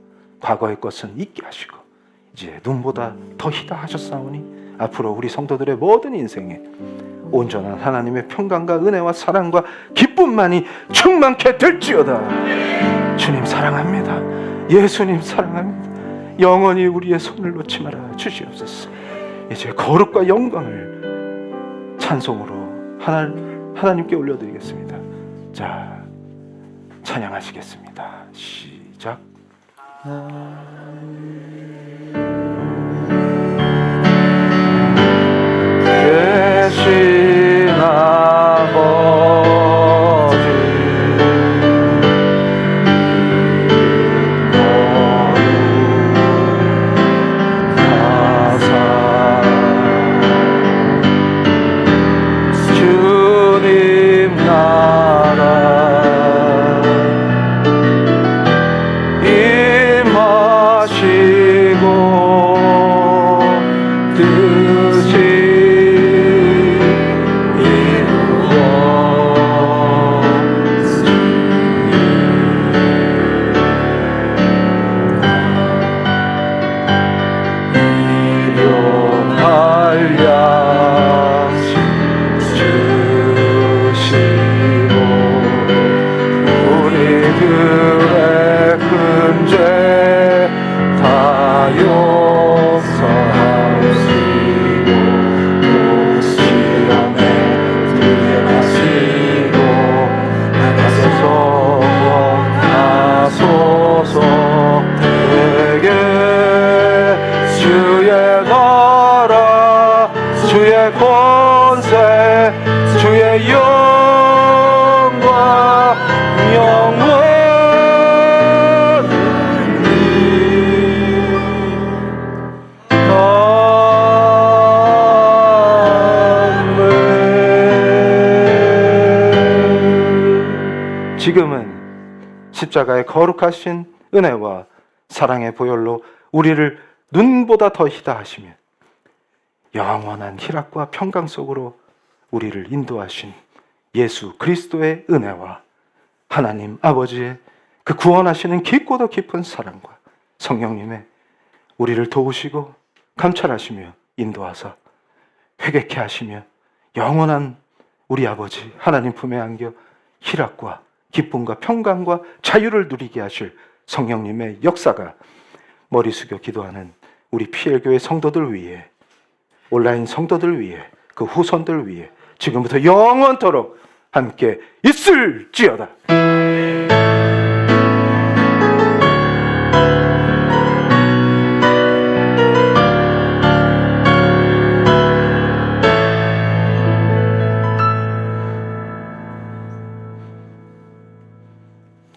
과거의 것은 잊게 하시고 이제 눈보다 더 희다 하셨사오니 앞으로 우리 성도들의 모든 인생에 온전한 하나님의 평강과 은혜와 사랑과 기쁨만이 충만케 될지어다. 주님 사랑합니다. 예수님 사랑합니다. 영원히 우리의 손을 놓지 말아 주시옵소서. 이제 거룩과 영광을 찬송으로 하나님께 올려드리겠습니다. 자, 찬양하시겠습니다. 시작. 계신 아버지 거룩하사 주님 나라 임하시고 뜻이 지금은 십자가의 거룩하신 은혜와 사랑의 보혈로 우리를 눈보다 더 희다 하시며 영원한 희락과 평강 속으로 우리를 인도하신 예수 그리스도의 은혜와 하나님 아버지의 그 구원하시는 깊고도 깊은 사랑과 성령님의 우리를 도우시고 감찰하시며 인도하사 회개케 하시며 영원한 우리 아버지 하나님 품에 안겨 희락과 기쁨과 평강과 자유를 누리게 하실 성령님의 역사가 머리 숙여 기도하는 우리 PL교회 성도들 위해, 온라인 성도들 위해, 그 후손들 위해 지금부터 영원토록 함께 있을지어다.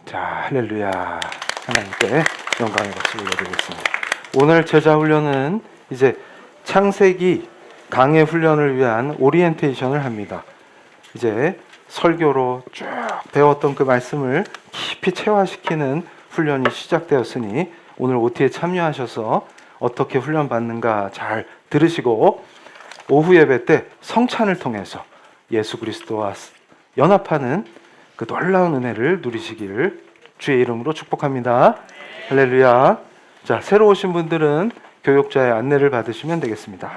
자, 할렐루야. 하나님께 영광의 박수를 올려드리겠습니다. 오늘 제자 훈련은 이제 창세기 강해 훈련을 위한 오리엔테이션을 합니다. 이제 설교로 쭉 배웠던 그 말씀을 깊이 체화시키는 훈련이 시작되었으니 오늘 OT에 참여하셔서 어떻게 훈련 받는가 잘 들으시고 오후 예배 때 성찬을 통해서 예수 그리스도와 연합하는 그 놀라운 은혜를 누리시기를 주의 이름으로 축복합니다. 할렐루야. 자, 새로 오신 분들은 교육자의 안내를 받으시면 되겠습니다.